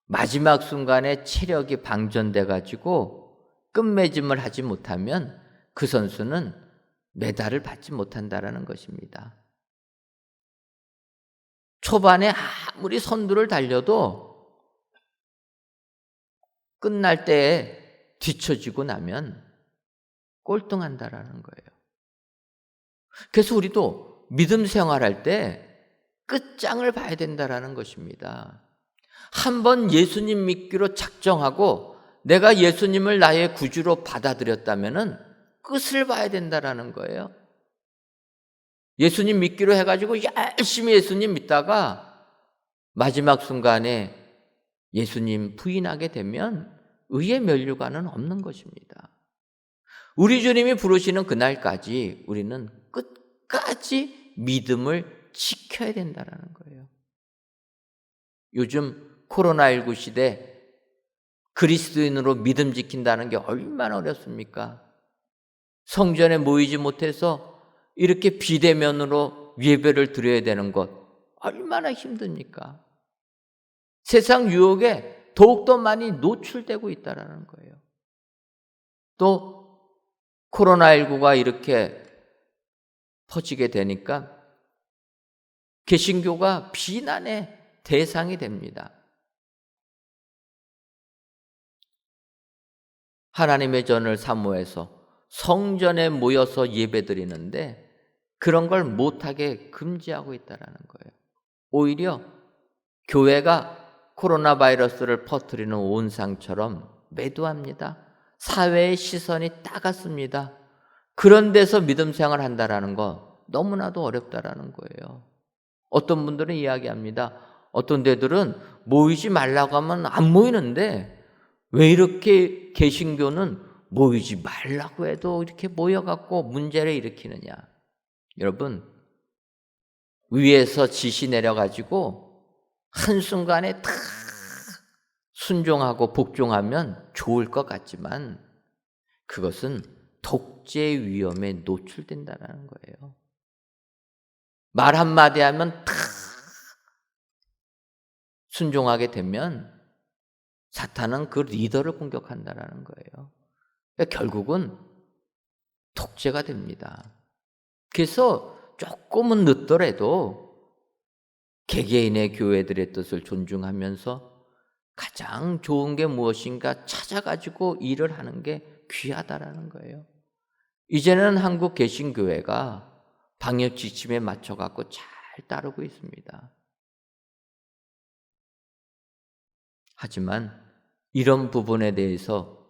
Speaker 4: 마지막 순간에 체력이 방전돼 가지고 끝맺음을 하지 못하면 그 선수는 메달을 받지 못한다라는 것입니다. 초반에 아무리 선두를 달려도 끝날 때에 뒤처지고 나면 꼴등한다라는 거예요. 그래서 우리도 믿음 생활할 때 끝장을 봐야 된다라는 것입니다. 한번 예수님 믿기로 작정하고 내가 예수님을 나의 구주로 받아들였다면은 끝을 봐야 된다라는 거예요. 예수님 믿기로 해가지고 열심히 예수님 믿다가 마지막 순간에 예수님 부인하게 되면 의의 면류관은 없는 것입니다. 우리 주님이 부르시는 그날까지 우리는 끝까지 믿음을 지켜야 된다는 거예요. 요즘 코로나19 시대 그리스도인으로 믿음 지킨다는 게 얼마나 어렵습니까? 성전에 모이지 못해서 이렇게 비대면으로 예배를 드려야 되는 것 얼마나 힘듭니까? 세상 유혹에 더욱더 많이 노출되고 있다는 거예요. 또 코로나19가 이렇게 퍼지게 되니까 개신교가 비난의 대상이 됩니다. 하나님의 전을 사모해서 성전에 모여서 예배드리는데 그런 걸 못하게 금지하고 있다는 거예요. 오히려 교회가 코로나 바이러스를 퍼뜨리는 온상처럼 매도합니다. 사회의 시선이 따갑습니다. 그런 데서 믿음 생활을 한다는 거 너무나도 어렵다라는 거예요. 어떤 분들은 이야기합니다. 어떤 데들은 모이지 말라고 하면 안 모이는데 왜 이렇게 개신교는 모이지 말라고 해도 이렇게 모여갖고 문제를 일으키느냐. 여러분, 위에서 지시 내려가지고 한순간에 다 순종하고 복종하면 좋을 것 같지만 그것은 독재 위험에 노출된다는 거예요. 말 한마디 하면 다 순종하게 되면 사탄은 그 리더를 공격한다는 거예요. 그러니까 결국은 독재가 됩니다. 그래서 조금은 늦더라도 개개인의 교회들의 뜻을 존중하면서 가장 좋은 게 무엇인가 찾아가지고 일을 하는 게 귀하다라는 거예요. 이제는 한국 개신교회가 방역 지침에 맞춰갖고 잘 따르고 있습니다. 하지만 이런 부분에 대해서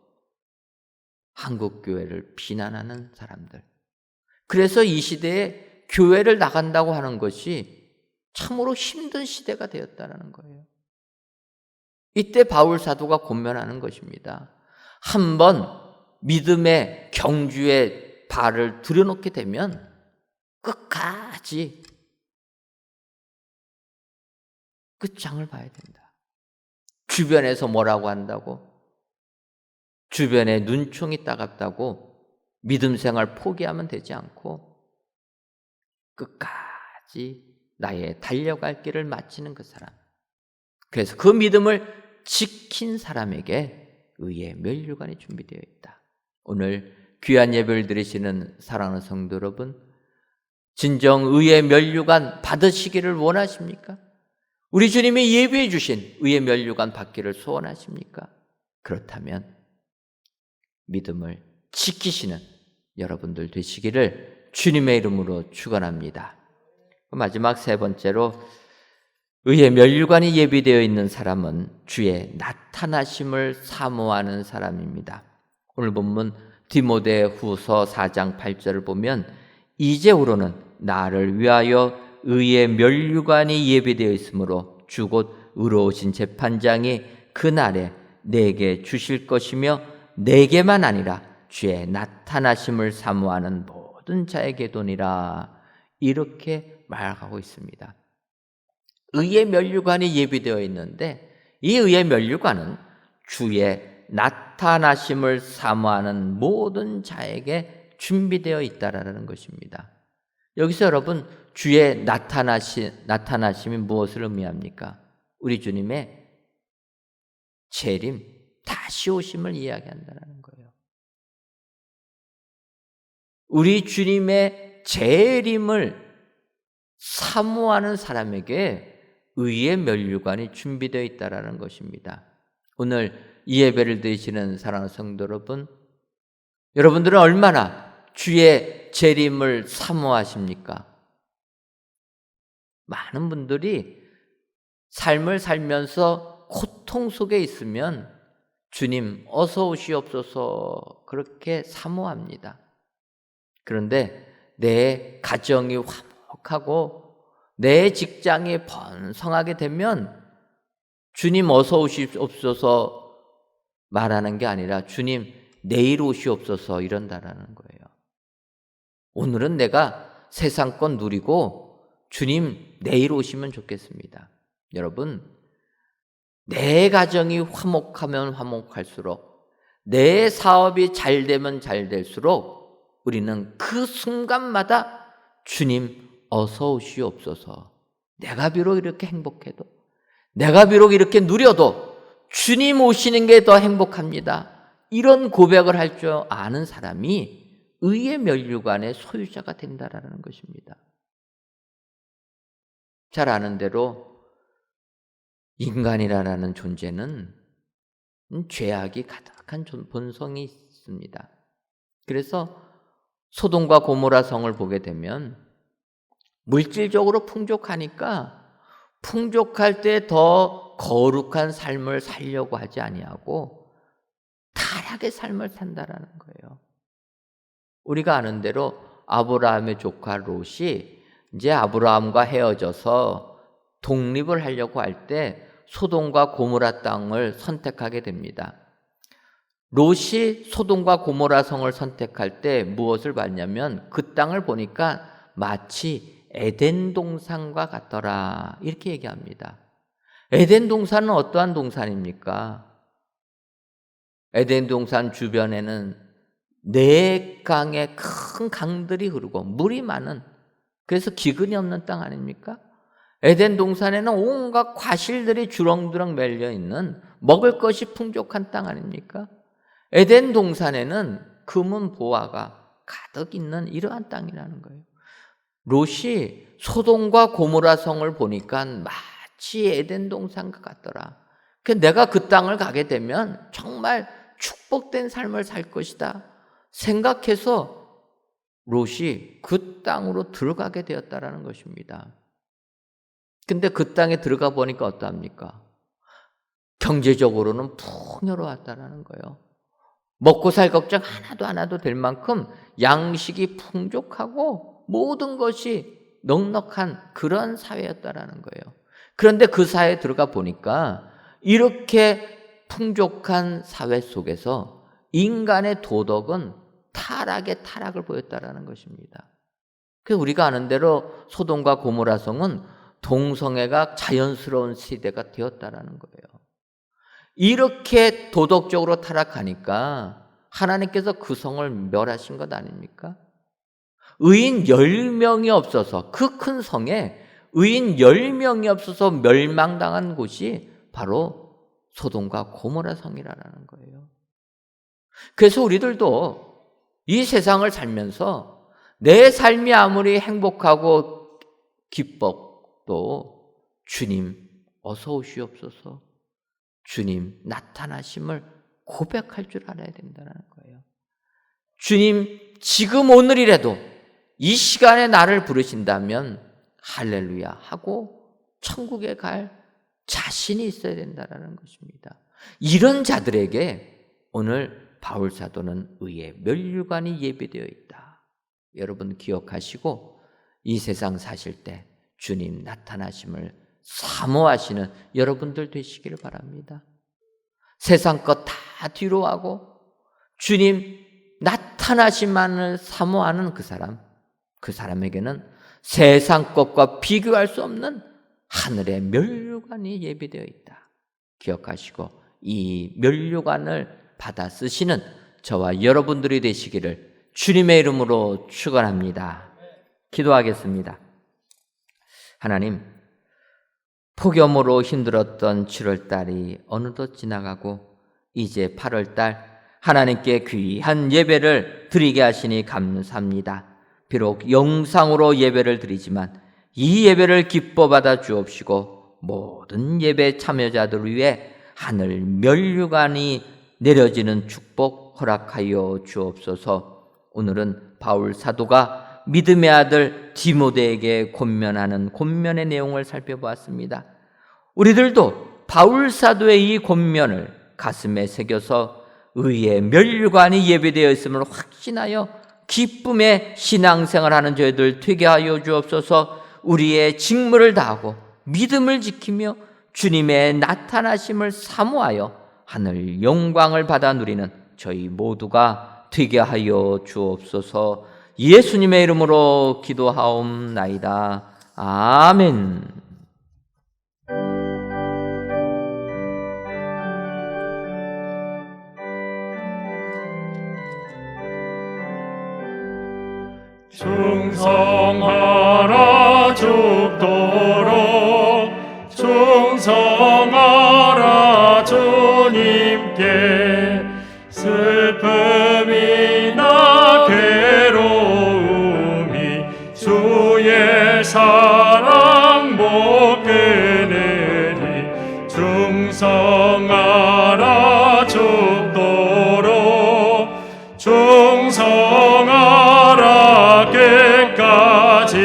Speaker 4: 한국 교회를 비난하는 사람들. 그래서 이 시대에 교회를 나간다고 하는 것이 참으로 힘든 시대가 되었다는 거예요. 이때 바울 사도가 권면하는 것입니다. 한번 믿음의 경주에 발을 들여놓게 되면 끝까지 끝장을 봐야 된다. 주변에서 뭐라고 한다고? 주변에 눈총이 따갑다고 믿음 생활 포기하면 되지 않고 끝까지 나의 달려갈 길을 마치는 그 사람. 그래서 그 믿음을 지킨 사람에게 의의 면류관이 준비되어 있다. 오늘 귀한 예배를 드리시는 사랑하는 성도 여러분, 진정 의의 면류관 받으시기를 원하십니까? 우리 주님이 예비해 주신 의의 면류관 받기를 소원하십니까? 그렇다면 믿음을 지키시는 여러분들 되시기를 주님의 이름으로 축원합니다. 마지막 세 번째로 의의 면류관이 예비되어 있는 사람은 주의 나타나심을 사모하는 사람입니다. 오늘 본문 디모데후서 4장 8절을 보면 이제후로는 나를 위하여 의의 면류관이 예비되어 있으므로 주 곧 의로우신 재판장이 그날에 내게 주실 것이며 내게만 아니라 주의 나타나심을 사모하는 모든 자에게도니라. 이렇게 말하고 있습니다. 의의 면류관이 예비되어 있는데 이 의의 면류관은 주의 나타나심을 사모하는 모든 자에게 준비되어 있다라는 것입니다. 여기서 여러분, 주의 나타나심이 무엇을 의미합니까? 우리 주님의 재림, 다시 오심을 이야기한다는 거예요. 우리 주님의 재림을 사모하는 사람에게 의의 면류관이 준비되어 있다는 것입니다. 오늘 이 예배를 드리시는 사랑하는 성도 여러분, 여러분들은 얼마나 주의 재림을 사모하십니까? 많은 분들이 삶을 살면서 고통 속에 있으면 주님 어서 오시옵소서 그렇게 사모합니다. 그런데 내 가정이 화목하고 내 직장이 번성하게 되면 주님 어서 오시옵소서 말하는 게 아니라 주님 내일 오시옵소서 이런다라는 거예요. 오늘은 내가 세상권 누리고 주님 내일 오시면 좋겠습니다. 여러분, 내 가정이 화목하면 화목할수록 내 사업이 잘 되면 잘 될수록 우리는 그 순간마다 주님 어서 오시옵소서. 내가 비록 이렇게 행복해도, 내가 비록 이렇게 누려도 주님 오시는 게 더 행복합니다. 이런 고백을 할 줄 아는 사람이 의의 면류관의 소유자가 된다라는 것입니다. 잘 아는 대로 인간이라는 존재는 죄악이 가득한 본성이 있습니다. 그래서 소돔과 고모라 성을 보게 되면 물질적으로 풍족하니까 풍족할 때 더 거룩한 삶을 살려고 하지 아니하고 타락의 삶을 산다라는 거예요. 우리가 아는 대로 아브라함의 조카 롯이 이제 아브라함과 헤어져서 독립을 하려고 할 때 소돔과 고모라 땅을 선택하게 됩니다. 롯이 소돔과 고모라 성을 선택할 때 무엇을 봤냐면 그 땅을 보니까 마치 에덴 동산과 같더라 이렇게 얘기합니다. 에덴 동산은 어떠한 동산입니까? 에덴 동산 주변에는 네 강의 큰 강들이 흐르고 물이 많은, 그래서 기근이 없는 땅 아닙니까? 에덴 동산에는 온갖 과실들이 주렁주렁 매려 있는 먹을 것이 풍족한 땅 아닙니까? 에덴 동산에는 금은 보화가 가득 있는 이러한 땅이라는 거예요. 롯이 소돔과 고모라 성을 보니까 마치 에덴 동산과 같더라. 내가 그 땅을 가게 되면 정말 축복된 삶을 살 것이다 생각해서 롯이 그 땅으로 들어가게 되었다라는 것입니다. 근데 그 땅에 들어가 보니까 어떠합니까? 경제적으로는 풍요로웠다라는 거예요. 먹고 살 걱정 하나도 안 해도 될 만큼 양식이 풍족하고 모든 것이 넉넉한 그런 사회였다라는 거예요. 그런데 그 사회에 들어가 보니까 이렇게 풍족한 사회 속에서 인간의 도덕은 타락을 보였다라는 것입니다. 그래서 우리가 아는 대로 소돔과 고모라 성은 동성애가 자연스러운 시대가 되었다라는 거예요. 이렇게 도덕적으로 타락하니까 하나님께서 그 성을 멸하신 것 아닙니까? 의인 10명이 없어서, 그 큰 성에 의인 10명이 없어서 멸망당한 곳이 바로 소돔과 고모라 성이라는 거예요. 그래서 우리들도 이 세상을 살면서 내 삶이 아무리 행복하고 기뻐도 주님 어서 오시옵소서, 주님 나타나심을 고백할 줄 알아야 된다는 거예요. 주님 지금 오늘이라도 이 시간에 나를 부르신다면 할렐루야 하고 천국에 갈 자신이 있어야 된다는 것입니다. 이런 자들에게 오늘 바울 사도는 의의 면류관이 예비되어 있다. 여러분 기억하시고 이 세상 사실 때 주님 나타나심을 사모하시는 여러분들 되시기를 바랍니다. 세상 것 다 뒤로 하고 주님 나타나심만을 사모하는 그 사람에게는 세상 것과 비교할 수 없는 하늘의 면류관이 예비되어 있다. 기억하시고 이 면류관을 받아 쓰시는 저와 여러분들이 되시기를 주님의 이름으로 축원합니다. 기도하겠습니다. 하나님, 폭염으로 힘들었던 7월달이 어느덧 지나가고 이제 8월달 하나님께 귀한 예배를 드리게 하시니 감사합니다. 비록 영상으로 예배를 드리지만 이 예배를 기뻐 받아 주옵시고 모든 예배 참여자들을 위해 하늘 면류관이 내려지는 축복 허락하여 주옵소서. 오늘은 바울 사도가 믿음의 아들 디모데에게 권면하는 권면의 내용을 살펴보았습니다. 우리들도 바울 사도의 이 권면을 가슴에 새겨서 의의 면류관이 예배되어 있음을 확신하여 기쁨의 신앙생활하는 저희들 되게 하여 주옵소서. 우리의 직무를 다하고 믿음을 지키며 주님의 나타나심을 사모하여 하늘 영광을 받아 누리는 저희 모두가 되게 하여 주옵소서. 예수님의 이름으로 기도하옵나이다. 아멘.
Speaker 2: 충성하라 죽도록 충성하라 주님께 슬픔이나 괴로움이 주의 사랑 못 끊으니 충성하라 죽도록 충성하라 끝까지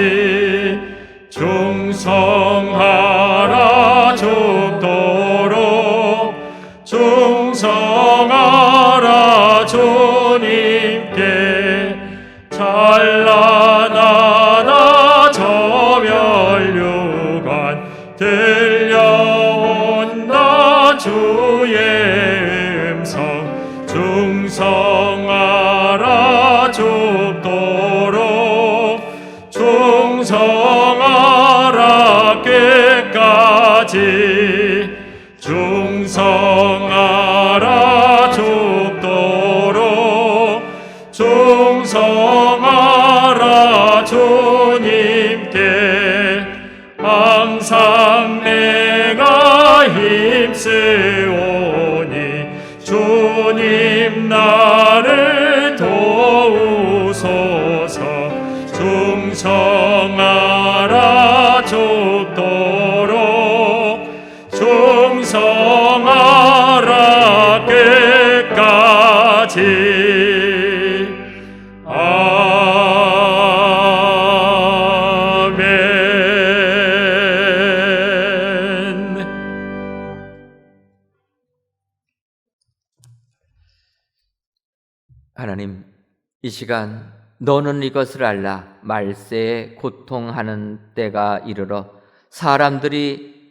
Speaker 2: 충성하라 죽도록 충성하라 주님께 찬란하다 저 면류관 들려온다 주의 음성 충성하라 죽도록 충성하라 끝까지 충성하라 죽도록 충성하라 주님께 항상 내가 힘쓰오니 주님 나를 도우소서. 충성하라 죽도록 충성하라 끝까지. 아멘.
Speaker 4: 하나님, 이 시간 너는 이것을 알라. 말세에 고통하는 때가 이르러 사람들이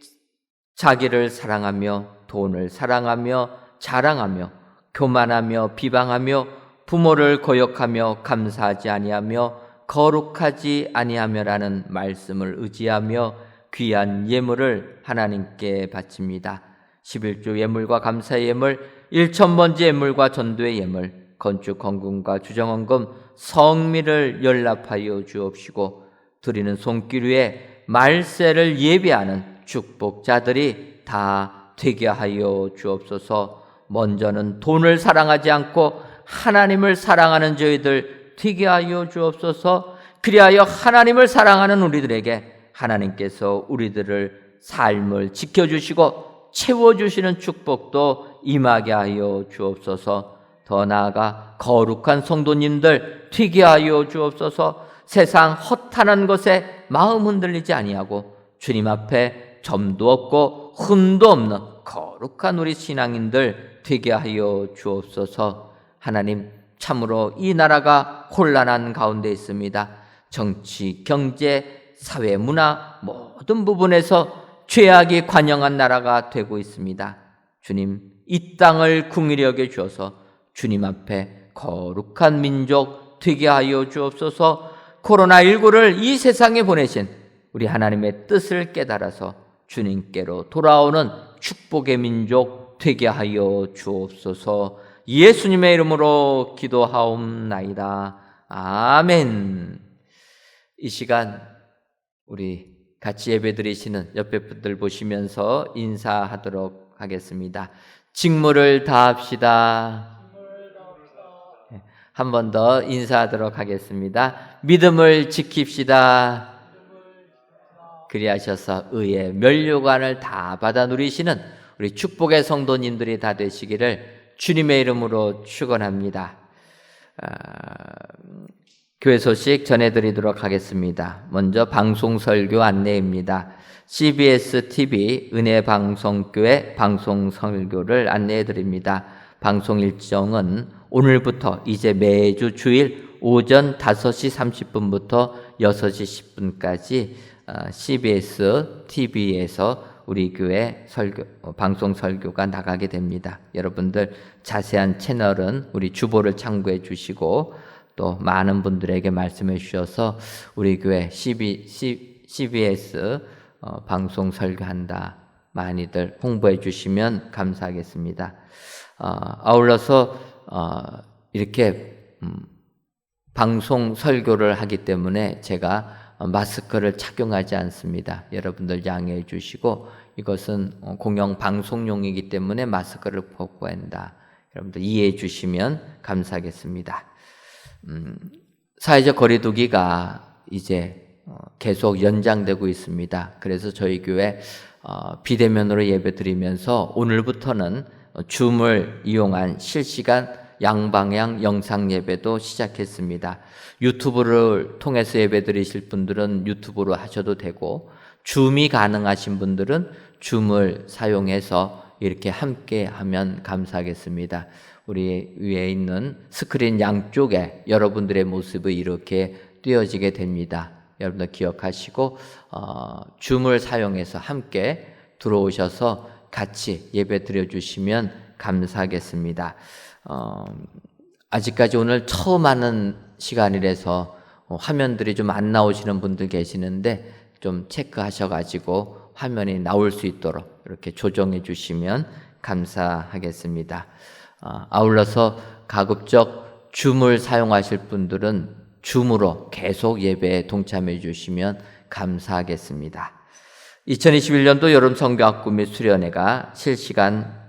Speaker 4: 자기를 사랑하며 돈을 사랑하며 자랑하며 교만하며 비방하며 부모를 거역하며 감사하지 아니하며 거룩하지 아니하며라는 말씀을 의지하며 귀한 예물을 하나님께 바칩니다. 11조 예물과 감사의 예물, 1,000번째 예물과 전도의 예물, 건축 헌금과 주정헌금, 성미를 연락하여 주옵시고 드리는 손길 위에 말세를 예비하는 축복자들이 다 되게 하여 주옵소서. 먼저는 돈을 사랑하지 않고 하나님을 사랑하는 저희들 되게 하여 주옵소서. 그리하여 하나님을 사랑하는 우리들에게 하나님께서 우리들을 삶을 지켜주시고 채워주시는 축복도 임하게 하여 주옵소서. 더 나아가 거룩한 성도님들 되게 하여 주옵소서. 세상 허탄한 것에 마음 흔들리지 아니하고 주님 앞에 점도 없고 흠도 없는 거룩한 우리 신앙인들 되게 하여 주옵소서. 하나님, 참으로 이 나라가 혼란한 가운데 있습니다. 정치, 경제, 사회, 문화 모든 부분에서 죄악이 관영한 나라가 되고 있습니다. 주님, 이 땅을 긍휼히 여겨 주어서 주님 앞에 거룩한 민족 되게 하여 주옵소서. 코로나19를 이 세상에 보내신 우리 하나님의 뜻을 깨달아서 주님께로 돌아오는 축복의 민족 되게 하여 주옵소서. 예수님의 이름으로 기도하옵나이다. 아멘. 이 시간 우리 같이 예배드리시는 옆에 분들 보시면서 인사하도록 하겠습니다. 직무를 다합시다. 한 번 더 인사하도록 하겠습니다. 믿음을 지킵시다. 그리하셔서 의의 면류관을 다 받아 누리시는 우리 축복의 성도님들이 다 되시기를 주님의 이름으로 축원합니다. 교회 소식 전해드리도록 하겠습니다. 먼저 방송 설교 안내입니다. CBS TV 은혜방송교회 방송 설교를 안내해드립니다. 방송 일정은 오늘부터 이제 매주 주일 오전 5시 30분부터 6시 10분까지 CBS TV에서 우리 교회 방송 설교가 나가게 됩니다. 여러분들 자세한 채널은 우리 주보를 참고해 주시고 또 많은 분들에게 말씀해 주셔서 우리 교회 CBS 방송 설교한다 많이들 홍보해 주시면 감사하겠습니다. 아울러서 이렇게 방송 설교를 하기 때문에 제가 마스크를 착용하지 않습니다. 여러분들 양해해 주시고 이것은 공영 방송용이기 때문에 마스크를 벗고 한다. 여러분들 이해해 주시면 감사하겠습니다. 사회적 거리두기가 이제 계속 연장되고 있습니다. 그래서 저희 교회 비대면으로 예배드리면서 오늘부터는 줌을 이용한 실시간 양방향 영상 예배도 시작했습니다. 유튜브를 통해서 예배 드리실 분들은 유튜브로 하셔도 되고 줌이 가능하신 분들은 줌을 사용해서 이렇게 함께 하면 감사하겠습니다. 우리 위에 있는 스크린 양쪽에 여러분들의 모습이 이렇게 띄어지게 됩니다. 여러분들 기억하시고 줌을 사용해서 함께 들어오셔서 같이 예배 드려주시면 감사하겠습니다. 아직까지 오늘 처음 하는 시간이라서 화면들이 좀 안 나오시는 분들 계시는데 좀 체크하셔가지고 화면이 나올 수 있도록 이렇게 조정해 주시면 감사하겠습니다. 아울러서 가급적 줌을 사용하실 분들은 줌으로 계속 예배에 동참해 주시면 감사하겠습니다. 2021년도 여름 성경학구 및 수련회가 실시간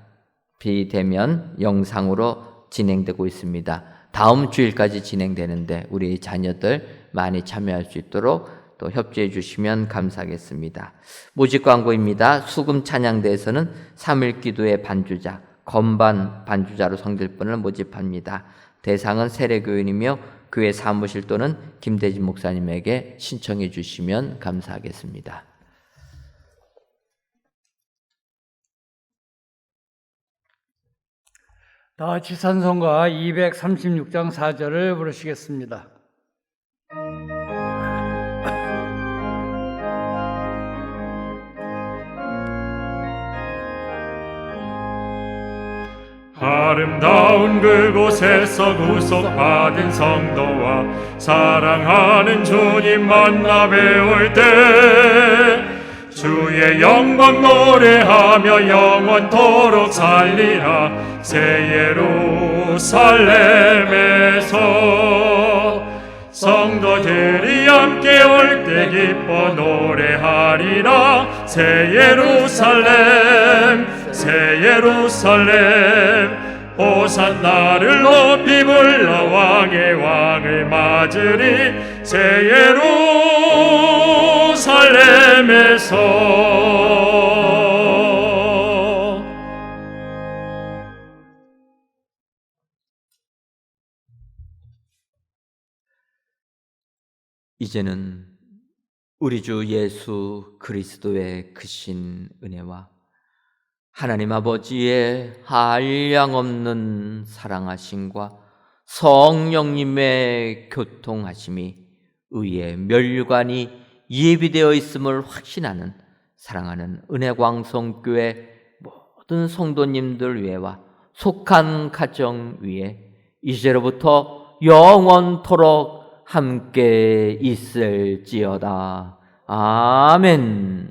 Speaker 4: 비대면 영상으로 진행되고 있습니다. 다음 주일까지 진행되는데 우리 자녀들 많이 참여할 수 있도록 또 협조해 주시면 감사하겠습니다. 모집 광고입니다. 수금 찬양대에서는 3일 기도의 반주자, 건반 반주자로 섬길 분을 모집합니다. 대상은 세례교인이며 교회 사무실 또는 김대진 목사님에게 신청해 주시면 감사하겠습니다.
Speaker 1: 다 같이 찬송가 236장 4절을 부르시겠습니다.
Speaker 2: 아름다운 그곳에서 구속받은 성도와 사랑하는 주님 만나 배울 때 주의 영광 노래하며 영원토록 살리라. 새 예루살렘에서 성도들이 함께 올 때 기뻐 노래하리라. 새 예루살렘 새 예루살렘 호산나를 높이 불러 왕의 왕을 맞으리. 새 예루살렘에서
Speaker 4: 이제는 우리 주 예수 그리스도의 크신 은혜와 하나님 아버지의 한량없는 사랑하심과 성령님의 교통하심이 의의 멸관이 예비되어 있음을 확신하는 사랑하는 은혜광성교회 모든 성도님들 위에와 속한 가정 위에 이제로부터 영원토록 함께 있을지어다. 아멘.